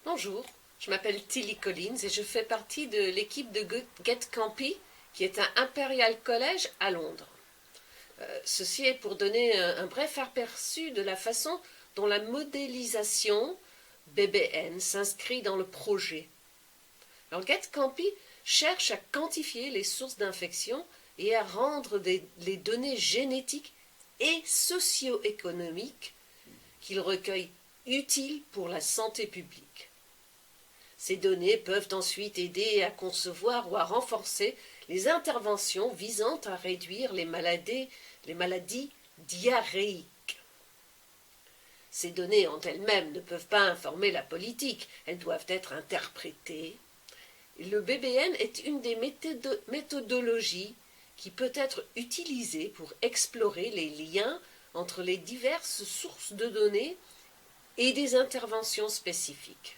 Bonjour, je m'appelle Tilly Collins et je fais partie de l'équipe de Get Campy, qui est un Imperial College à Londres. Ceci est pour donner un bref aperçu de la façon dont la modélisation BBN s'inscrit dans le projet. Alors Get Campy cherche à quantifier les sources d'infection et à rendre les données génétiques et socio-économiques qu'il recueille utiles pour la santé publique. Ces données peuvent ensuite aider à concevoir ou à renforcer les interventions visant à réduire les maladies diarrhéiques. Ces données en elles-mêmes ne peuvent pas informer la politique, elles doivent être interprétées. Le BBN est une des méthodologies qui peut être utilisée pour explorer les liens entre les diverses sources de données et des interventions spécifiques.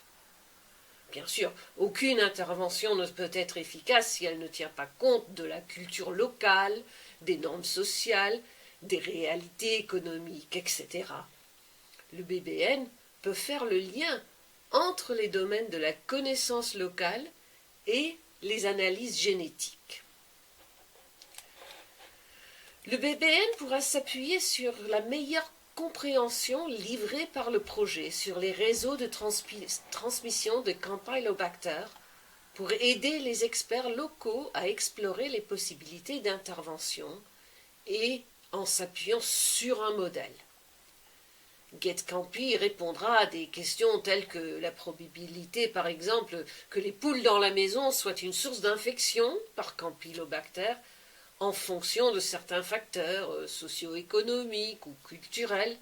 Bien sûr, aucune intervention ne peut être efficace si elle ne tient pas compte de la culture locale, des normes sociales, des réalités économiques, etc. Le BBN peut faire le lien entre les domaines de la connaissance locale et les analyses génétiques. Le BBN pourra s'appuyer sur la meilleure compréhension livrée par le projet sur les réseaux de transmission de Campylobacter pour aider les experts locaux à explorer les possibilités d'intervention et en s'appuyant sur un modèle. GetCampy répondra à des questions telles que la probabilité, par exemple, que les poules dans la maison soient une source d'infection par Campylobacter en fonction de certains facteurs socio-économiques ou culturels.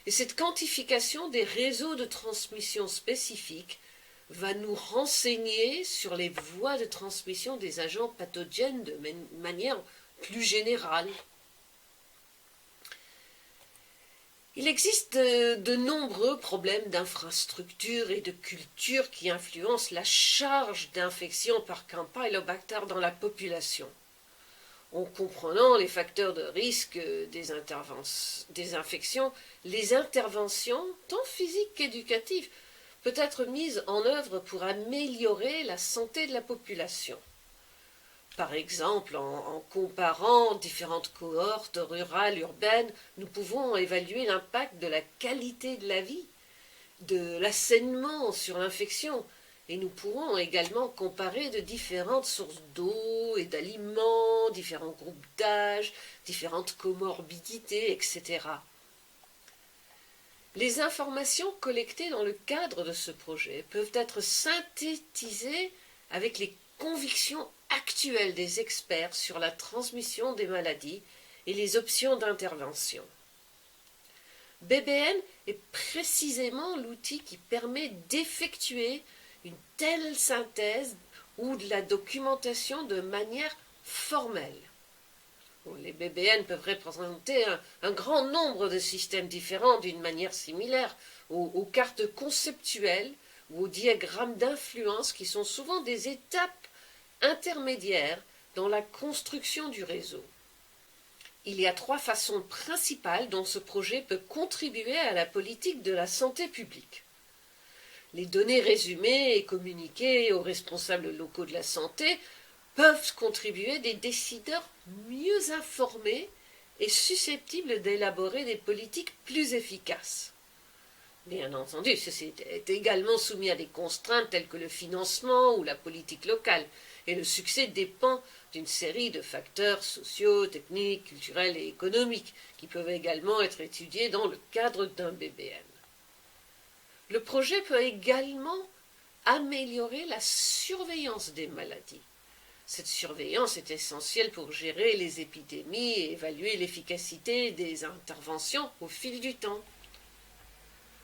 Et cette quantification des réseaux de transmission spécifiques va nous renseigner sur les voies de transmission des agents pathogènes de manière plus générale. Il existe de nombreux problèmes d'infrastructure et de culture qui influencent la charge d'infection par Campylobacter dans la population. En comprenant les facteurs de risque des infections, les interventions, tant physiques qu'éducatives, peuvent être mises en œuvre pour améliorer la santé de la population. Par exemple, en comparant différentes cohortes rurales, urbaines, nous pouvons évaluer l'impact de la qualité de la vie, de l'assainissement sur l'infection, et nous pourrons également comparer de différentes sources d'eau et d'aliments, différents groupes d'âge, différentes comorbidités, etc. Les informations collectées dans le cadre de ce projet peuvent être synthétisées avec les convictions actuelles des experts sur la transmission des maladies et les options d'intervention. BBN est précisément l'outil qui permet d'effectuer une telle synthèse ou de la documentation de manière formelle. Les BBN peuvent représenter un grand nombre de systèmes différents d'une manière similaire aux cartes conceptuelles ou aux diagrammes d'influence qui sont souvent des étapes intermédiaires dans la construction du réseau. Il y a 3 façons principales dont ce projet peut contribuer à la politique de la santé publique. Les données résumées et communiquées aux responsables locaux de la santé peuvent contribuer des décideurs mieux informés et susceptibles d'élaborer des politiques plus efficaces. Bien entendu, ceci est également soumis à des contraintes telles que le financement ou la politique locale, et le succès dépend d'une série de facteurs sociaux, techniques, culturels et économiques qui peuvent également être étudiés dans le cadre d'un BBN. Le projet peut également améliorer la surveillance des maladies. Cette surveillance est essentielle pour gérer les épidémies et évaluer l'efficacité des interventions au fil du temps.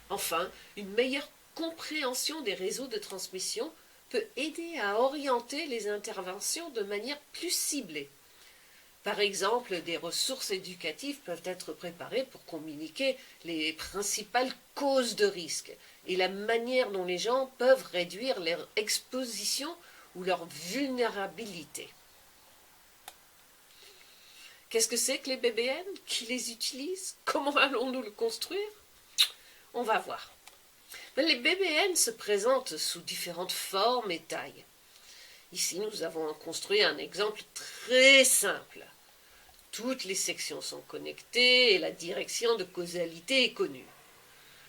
Enfin, une meilleure compréhension des réseaux de transmission peut aider à orienter les interventions de manière plus ciblée. Par exemple, des ressources éducatives peuvent être préparées pour communiquer les principales causes de risque et la manière dont les gens peuvent réduire leur exposition ou leur vulnérabilité. Qu'est-ce que c'est que les BBN? Qui les utilise? Comment allons-nous le construire? On va voir. Mais les BBN se présentent sous différentes formes et tailles. Ici, nous avons construit un exemple très simple. Toutes les sections sont connectées et la direction de causalité est connue.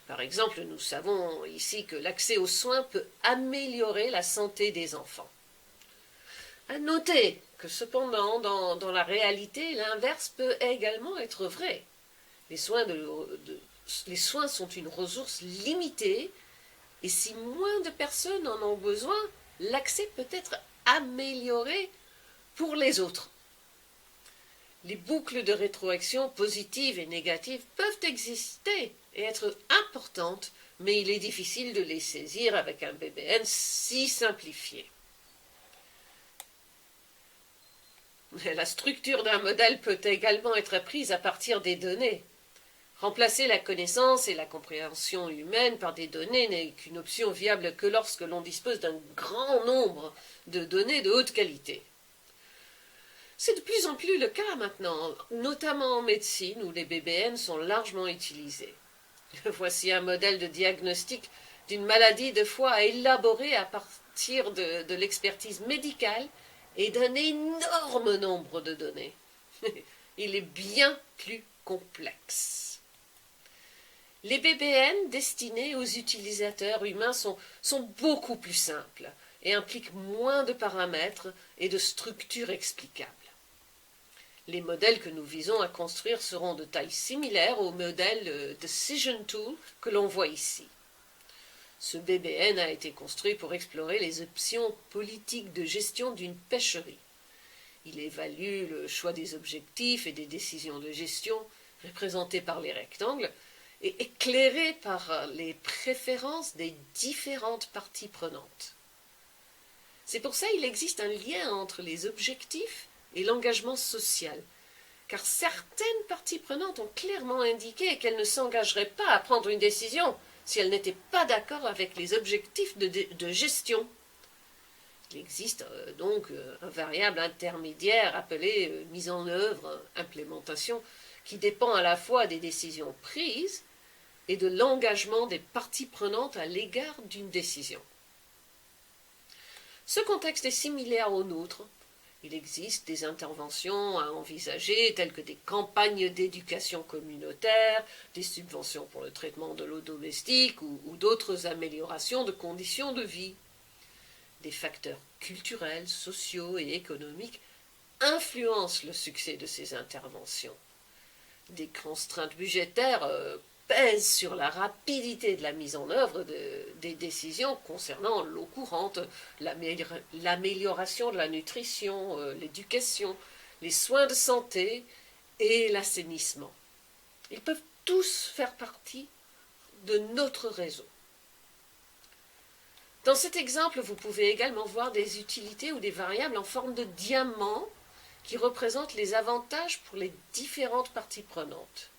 Par exemple, nous savons ici que l'accès aux soins peut améliorer la santé des enfants. À noter que cependant, dans la réalité, l'inverse peut également être vrai. Les soins sont une ressource limitée et si moins de personnes en ont besoin, l'accès peut être amélioré pour les autres. Les boucles de rétroaction positives et négatives peuvent exister et être importantes, mais il est difficile de les saisir avec un BBN si simplifié. La structure d'un modèle peut également être apprise à partir des données. Remplacer la connaissance et la compréhension humaine par des données n'est qu'une option viable que lorsque l'on dispose d'un grand nombre de données de haute qualité. C'est de plus en plus le cas maintenant, notamment en médecine où les BBN sont largement utilisés. Voici un modèle de diagnostic d'une maladie de foie à élaborer à partir de l'expertise médicale et d'un énorme nombre de données. Il est bien plus complexe. Les BBN destinés aux utilisateurs humains sont beaucoup plus simples et impliquent moins de paramètres et de structures explicables. Les modèles que nous visons à construire seront de taille similaire au modèle Decision Tool que l'on voit ici. Ce BBN a été construit pour explorer les options politiques de gestion d'une pêcherie. Il évalue le choix des objectifs et des décisions de gestion, représentés par les rectangles, et éclairés par les préférences des différentes parties prenantes. C'est pour ça qu'il existe un lien entre les objectifs et l'engagement social, car certaines parties prenantes ont clairement indiqué qu'elles ne s'engageraient pas à prendre une décision si elles n'étaient pas d'accord avec les objectifs de gestion. Il existe donc un variable intermédiaire appelé mise en œuvre, implémentation, qui dépend à la fois des décisions prises et de l'engagement des parties prenantes à l'égard d'une décision. Ce contexte est similaire au nôtre. Il existe des interventions à envisager telles que des campagnes d'éducation communautaire, des subventions pour le traitement de l'eau domestique ou d'autres améliorations de conditions de vie. Des facteurs culturels, sociaux et économiques influencent le succès de ces interventions. Des contraintes budgétaires pèsent sur la rapidité de la mise en œuvre des décisions concernant l'eau courante, l'amélioration de la nutrition, l'éducation, les soins de santé et l'assainissement. Ils peuvent tous faire partie de notre réseau. Dans cet exemple, vous pouvez également voir des utilités ou des variables en forme de diamant qui représentent les avantages pour les différentes parties prenantes.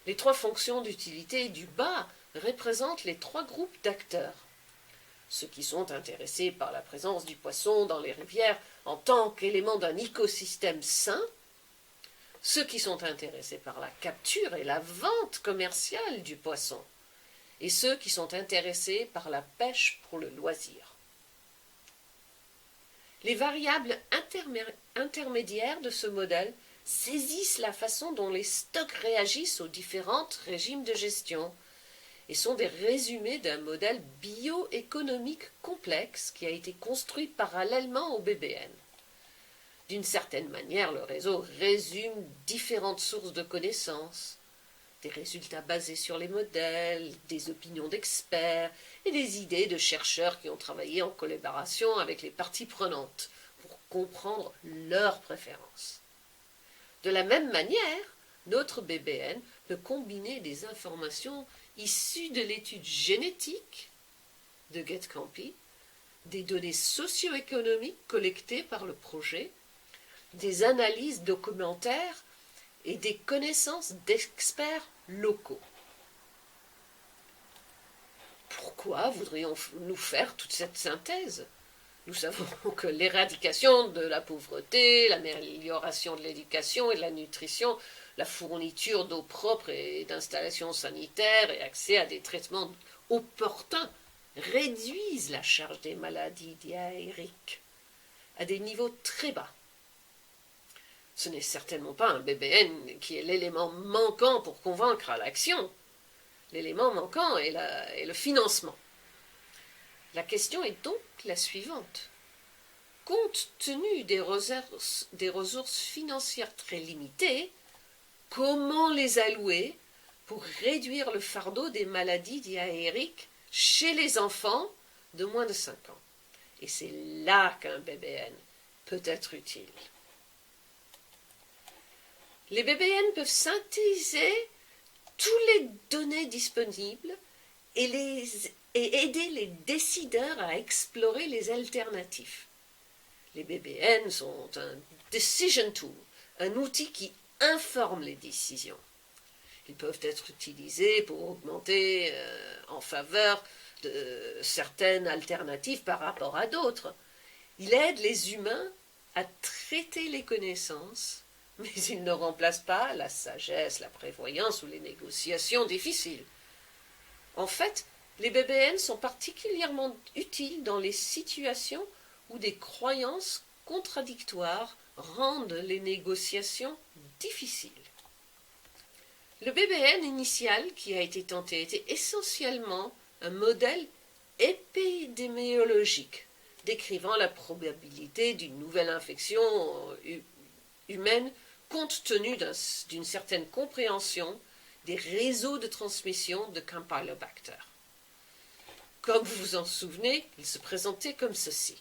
Les trois fonctions d'utilité du bas représentent les trois groupes d'acteurs. Ceux qui sont intéressés par la présence du poisson dans les rivières en tant qu'élément d'un écosystème sain, ceux qui sont intéressés par la capture et la vente commerciale du poisson, et ceux qui sont intéressés par la pêche pour le loisir. Les variables intermédiaires de ce modèle saisissent la façon dont les stocks réagissent aux différents régimes de gestion et sont des résumés d'un modèle bioéconomique complexe qui a été construit parallèlement au BBN. D'une certaine manière, le réseau résume différentes sources de connaissances, des résultats basés sur les modèles, des opinions d'experts et des idées de chercheurs qui ont travaillé en collaboration avec les parties prenantes pour comprendre leurs préférences. De la même manière, notre BBN peut combiner des informations issues de l'étude génétique de GetCampy, des données socio-économiques collectées par le projet, des analyses documentaires et des connaissances d'experts locaux. Pourquoi voudrions-nous faire toute cette synthèse ? Nous savons que l'éradication de la pauvreté, l'amélioration de l'éducation et de la nutrition, la fourniture d'eau propre et d'installations sanitaires et accès à des traitements opportuns réduisent la charge des maladies diarrhéiques à des niveaux très bas. Ce n'est certainement pas un BBN qui est l'élément manquant pour convaincre à l'action. L'élément manquant est le financement. La question est donc la suivante. Compte tenu des ressources financières très limitées, comment les allouer pour réduire le fardeau des maladies diarrhéiques chez les enfants de moins de 5 ans? Et c'est là qu'un BBN peut être utile. Les BBN peuvent synthétiser toutes les données disponibles et aider les décideurs à explorer les alternatives. Les BBN sont un decision tool, un outil qui informe les décisions. Ils peuvent être utilisés pour augmenter en faveur de certaines alternatives par rapport à d'autres. Il aide les humains à traiter les connaissances, mais il ne remplace pas la sagesse, la prévoyance ou les négociations difficiles. En fait, les BBN sont particulièrement utiles dans les situations où des croyances contradictoires rendent les négociations difficiles. Le BBN initial qui a été tenté était essentiellement un modèle épidémiologique décrivant la probabilité d'une nouvelle infection humaine compte tenu d'une certaine compréhension des réseaux de transmission de Campylobacter. Comme vous vous en souvenez, il se présentait comme ceci.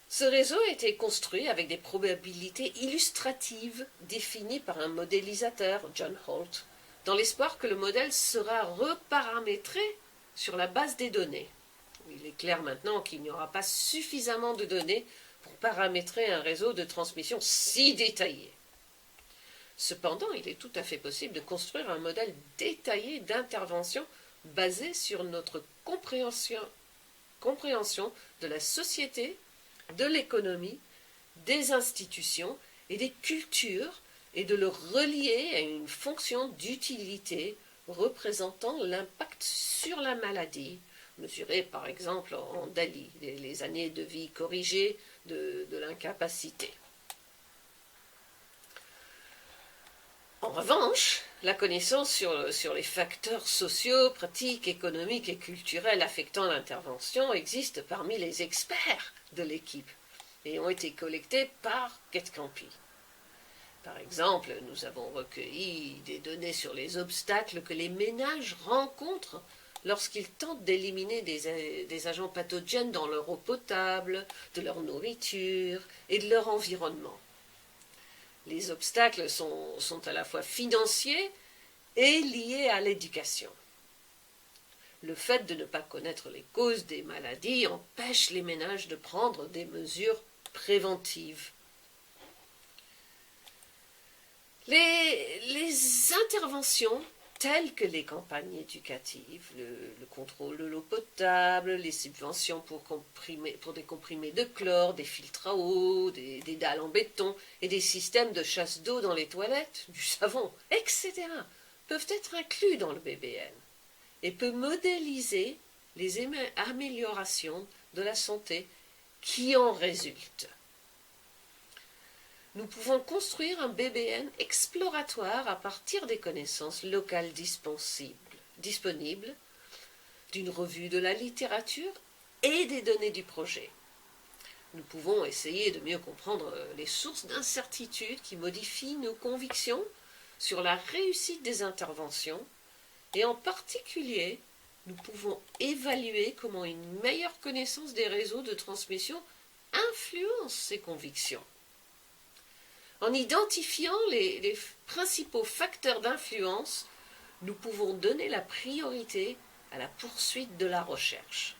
Ce réseau a été construit avec des probabilités illustratives définies par un modélisateur, John Holt, dans l'espoir que le modèle sera reparamétré sur la base des données. Il est clair maintenant qu'il n'y aura pas suffisamment de données pour paramétrer un réseau de transmission si détaillé. Cependant, il est tout à fait possible de construire un modèle détaillé d'intervention basé sur notre compréhension de la société, de l'économie, des institutions et des cultures et de le relier à une fonction d'utilité représentant l'impact sur la maladie, mesuré par exemple en DALI, les années de vie corrigées de l'incapacité. En revanche, la connaissance sur les facteurs sociaux, pratiques, économiques et culturels affectant l'intervention existe parmi les experts de l'équipe et ont été collectés par Getcampi. Par exemple, nous avons recueilli des données sur les obstacles que les ménages rencontrent lorsqu'ils tentent d'éliminer des agents pathogènes dans leur eau potable, de leur nourriture et de leur environnement. Les obstacles sont à la fois financiers et liés à l'éducation. Le fait de ne pas connaître les causes des maladies empêche les ménages de prendre des mesures préventives. Les interventions telles que les campagnes éducatives, le contrôle de l'eau potable, les subventions pour des comprimés de chlore, des filtres à eau, des dalles en béton et des systèmes de chasse d'eau dans les toilettes, du savon, etc., peuvent être inclus dans le BBN et peuvent modéliser les améliorations de la santé qui en résultent. Nous pouvons construire un BBN exploratoire à partir des connaissances locales disponibles, d'une revue de la littérature et des données du projet. Nous pouvons essayer de mieux comprendre les sources d'incertitude qui modifient nos convictions sur la réussite des interventions et en particulier, nous pouvons évaluer comment une meilleure connaissance des réseaux de transmission influence ces convictions. En identifiant les principaux facteurs d'influence, nous pouvons donner la priorité à la poursuite de la recherche.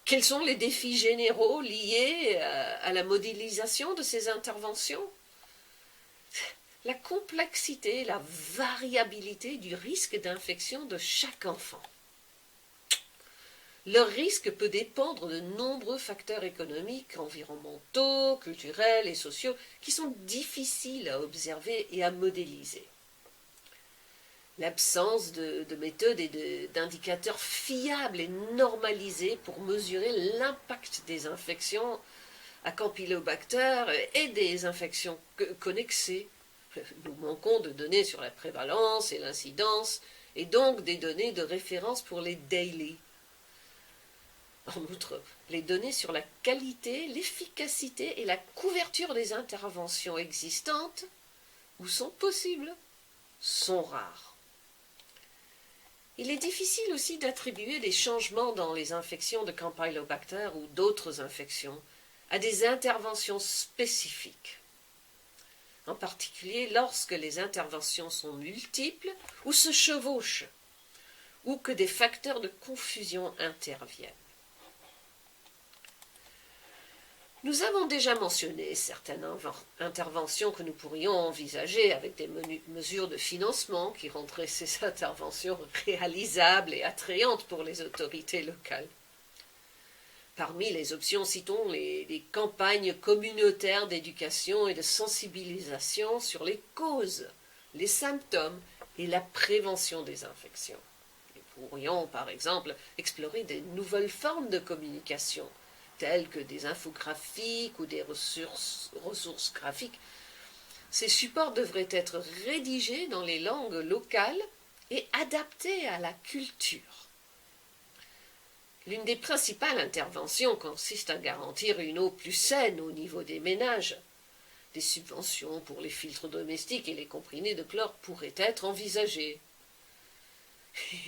Quels sont les défis généraux liés à la modélisation de ces interventions? La complexité, la variabilité du risque d'infection de chaque enfant. Leur risque peut dépendre de nombreux facteurs économiques, environnementaux, culturels et sociaux qui sont difficiles à observer et à modéliser. l'absence de méthodes et d'indicateurs fiables et normalisés pour mesurer l'impact des infections à Campylobacter et des infections connexées. Nous manquons de données sur la prévalence et l'incidence, et donc des données de référence pour les daily. En outre, les données sur la qualité, l'efficacité et la couverture des interventions existantes ou sont possibles sont rares. Il est difficile aussi d'attribuer des changements dans les infections de Campylobacter ou d'autres infections à des interventions spécifiques, en particulier lorsque les interventions sont multiples ou se chevauchent, ou que des facteurs de confusion interviennent. Nous avons déjà mentionné certaines interventions que nous pourrions envisager avec des mesures de financement qui rendraient ces interventions réalisables et attrayantes pour les autorités locales. Parmi les options, citons les campagnes communautaires d'éducation et de sensibilisation sur les causes, les symptômes et la prévention des infections. Nous pourrions, par exemple, explorer des nouvelles formes de communication, tels que des infographiques ou des ressources graphiques. Ces supports devraient être rédigés dans les langues locales et adaptés à la culture. L'une des principales interventions consiste à garantir une eau plus saine au niveau des ménages. Des subventions pour les filtres domestiques et les comprimés de chlore pourraient être envisagées.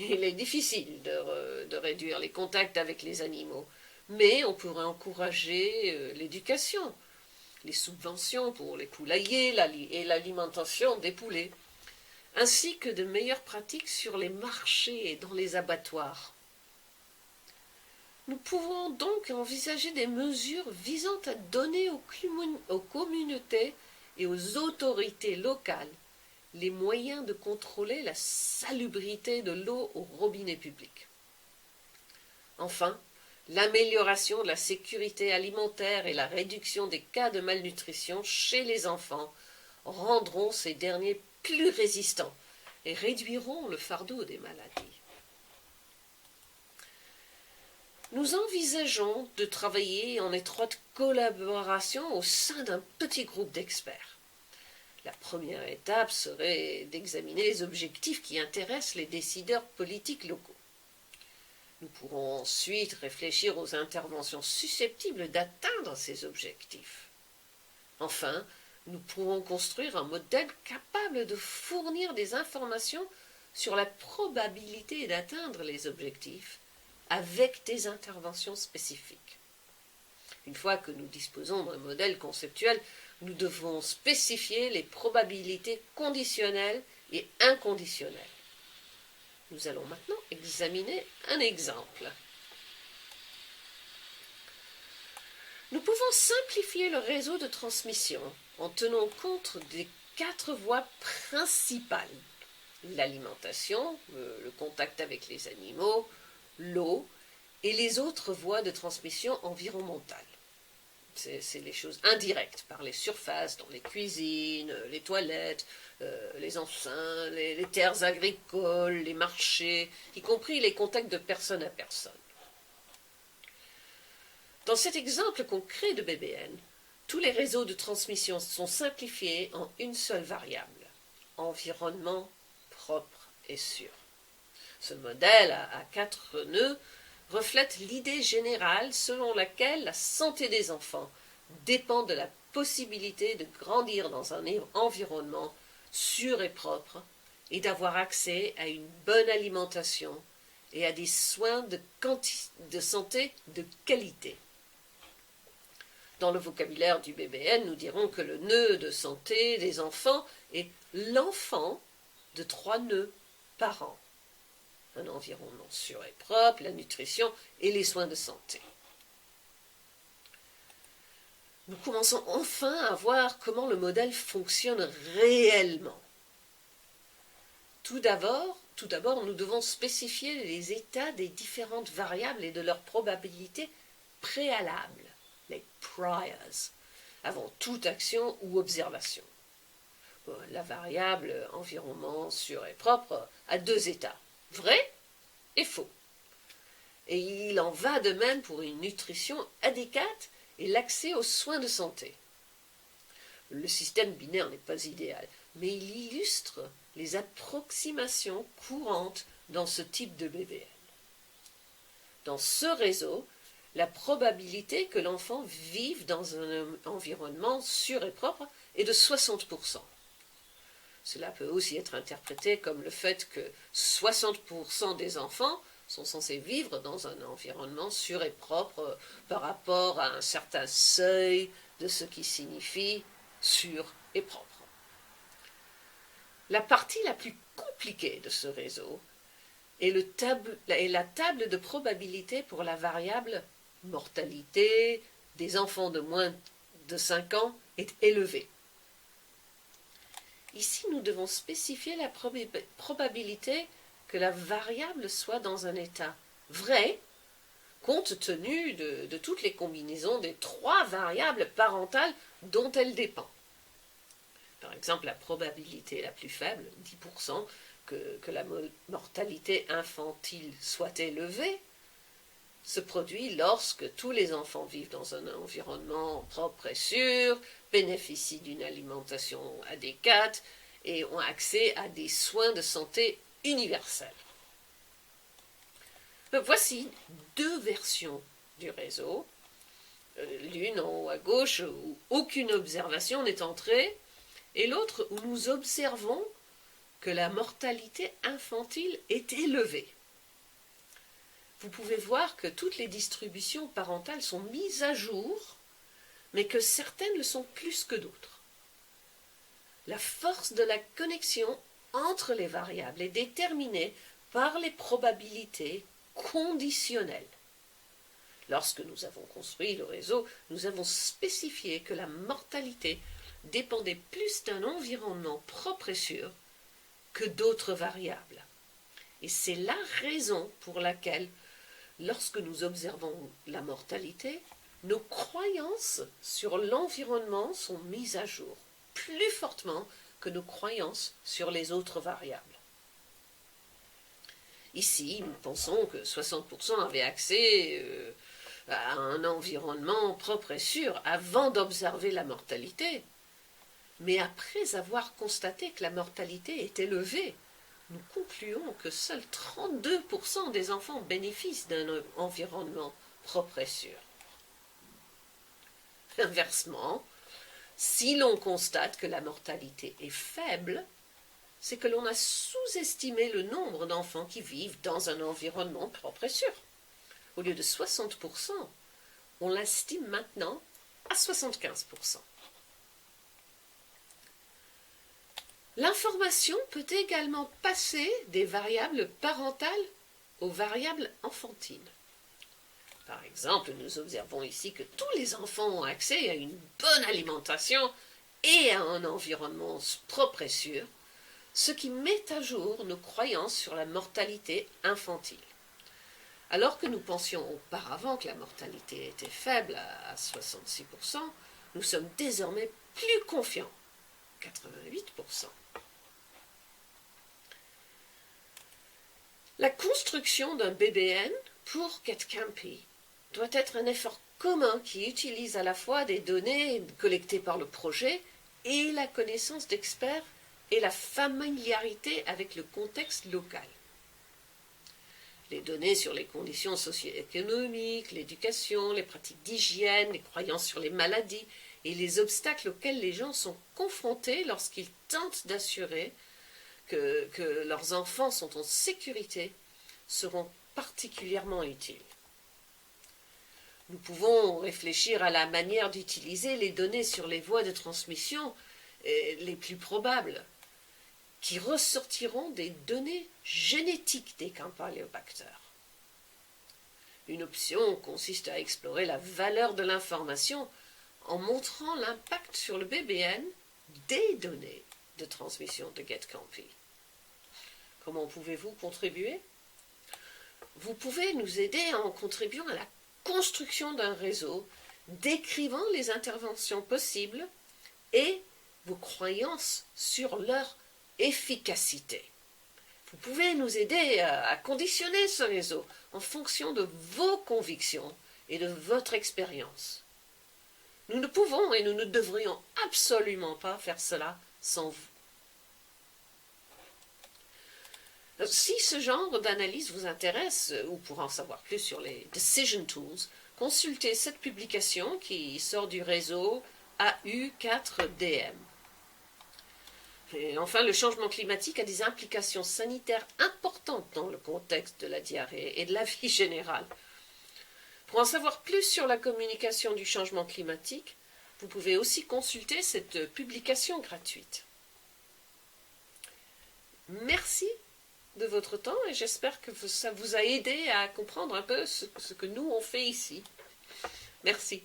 Il est difficile de réduire les contacts avec les animaux, mais on pourrait encourager l'éducation, les subventions pour les poulaillers et l'alimentation des poulets, ainsi que de meilleures pratiques sur les marchés et dans les abattoirs. Nous pouvons donc envisager des mesures visant à donner aux communautés et aux autorités locales les moyens de contrôler la salubrité de l'eau au robinet public. Enfin, l'amélioration de la sécurité alimentaire et la réduction des cas de malnutrition chez les enfants rendront ces derniers plus résistants et réduiront le fardeau des maladies. Nous envisageons de travailler en étroite collaboration au sein d'un petit groupe d'experts. La première étape serait d'examiner les objectifs qui intéressent les décideurs politiques locaux. Nous pourrons ensuite réfléchir aux interventions susceptibles d'atteindre ces objectifs. Enfin, nous pourrons construire un modèle capable de fournir des informations sur la probabilité d'atteindre les objectifs avec des interventions spécifiques. Une fois que nous disposons d'un modèle conceptuel, nous devons spécifier les probabilités conditionnelles et inconditionnelles. Nous allons maintenant examiner un exemple. Nous pouvons simplifier le réseau de transmission en tenant compte des 4 voies principales: l'alimentation, le contact avec les animaux, l'eau et les autres voies de transmission environnementales. C'est les choses indirectes, par les surfaces, dans les cuisines, les toilettes, les enceintes, les terres agricoles, les marchés, y compris les contacts de personne à personne. Dans cet exemple concret de BBN, tous les réseaux de transmission sont simplifiés en une seule variable: environnement propre et sûr. Ce modèle à 4 nœuds reflète l'idée générale selon laquelle la santé des enfants dépend de la possibilité de grandir dans un environnement sûr et propre et d'avoir accès à une bonne alimentation et à des soins de santé de qualité. Dans le vocabulaire du BBN, nous dirons que le nœud de santé des enfants est l'enfant de 3 nœuds par an: un environnement sûr et propre, la nutrition et les soins de santé. Nous commençons enfin à voir comment le modèle fonctionne réellement. Tout d'abord, nous devons spécifier les états des différentes variables et de leurs probabilités préalables, les priors, avant toute action ou observation. La variable environnement sûr et propre a deux états, vrai et faux. Et il en va de même pour une nutrition adéquate et l'accès aux soins de santé. Le système binaire n'est pas idéal, mais il illustre les approximations courantes dans ce type de BBN. Dans ce réseau, la probabilité que l'enfant vive dans un environnement sûr et propre est de 60%. Cela peut aussi être interprété comme le fait que 60% des enfants sont censés vivre dans un environnement sûr et propre par rapport à un certain seuil de ce qui signifie sûr et propre. La partie la plus compliquée de ce réseau est la table de probabilité pour la variable mortalité des enfants de moins de 5 ans est élevée. Ici, nous devons spécifier la probabilité que la variable soit dans un état vrai, compte tenu de toutes les combinaisons des 3 variables parentales dont elle dépend. Par exemple, la probabilité la plus faible, 10%, que la mortalité infantile soit élevée, se produit lorsque tous les enfants vivent dans un environnement propre et sûr, bénéficient d'une alimentation adéquate et ont accès à des soins de santé universels. Voici 2 versions du réseau. L'une en haut à gauche où aucune observation n'est entrée et l'autre où nous observons que la mortalité infantile est élevée. Vous pouvez voir que toutes les distributions parentales sont mises à jour, mais que certaines le sont plus que d'autres. La force de la connexion entre les variables est déterminée par les probabilités conditionnelles. Lorsque nous avons construit le réseau, nous avons spécifié que la mortalité dépendait plus d'un environnement propre et sûr que d'autres variables. Et c'est la raison pour laquelle, lorsque nous observons la mortalité, nos croyances sur l'environnement sont mises à jour plus fortement que nos croyances sur les autres variables. Ici, nous pensons que 60% avaient accès à un environnement propre et sûr avant d'observer la mortalité. Mais après avoir constaté que la mortalité est élevée, nous concluons que seuls 32% des enfants bénéficient d'un environnement propre et sûr. Inversement, si l'on constate que la mortalité est faible, c'est que l'on a sous-estimé le nombre d'enfants qui vivent dans un environnement propre et sûr. Au lieu de 60%, on l'estime maintenant à 75%. L'information peut également passer des variables parentales aux variables enfantines. Par exemple, nous observons ici que tous les enfants ont accès à une bonne alimentation et à un environnement propre et sûr, ce qui met à jour nos croyances sur la mortalité infantile. Alors que nous pensions auparavant que la mortalité était faible à 66%, nous sommes désormais plus confiants, 88%. La construction d'un BBN pour GetCampy doit être un effort commun qui utilise à la fois des données collectées par le projet et la connaissance d'experts et la familiarité avec le contexte local. Les données sur les conditions socio-économiques, l'éducation, les pratiques d'hygiène, les croyances sur les maladies et les obstacles auxquels les gens sont confrontés lorsqu'ils tentent d'assurer que leurs enfants sont en sécurité seront particulièrement utiles. Nous pouvons réfléchir à la manière d'utiliser les données sur les voies de transmission les plus probables, qui ressortiront des données génétiques des campylobactères. Une option consiste à explorer la valeur de l'information en montrant l'impact sur le BBN des données de transmission de GetCampy. Comment pouvez-vous contribuer? Vous pouvez nous aider en contribuant à la construction d'un réseau décrivant les interventions possibles et vos croyances sur leur efficacité. Vous pouvez nous aider à conditionner ce réseau en fonction de vos convictions et de votre expérience. Nous ne pouvons et nous ne devrions absolument pas faire cela sans vous. Si ce genre d'analyse vous intéresse, ou pour en savoir plus sur les Decision Tools, consultez cette publication qui sort du réseau AU4DM. Et enfin, le changement climatique a des implications sanitaires importantes dans le contexte de la diarrhée et de la vie générale. Pour en savoir plus sur la communication du changement climatique, vous pouvez aussi consulter cette publication gratuite. Merci de votre temps et j'espère que ça vous a aidé à comprendre un peu ce que nous on fait ici. Merci.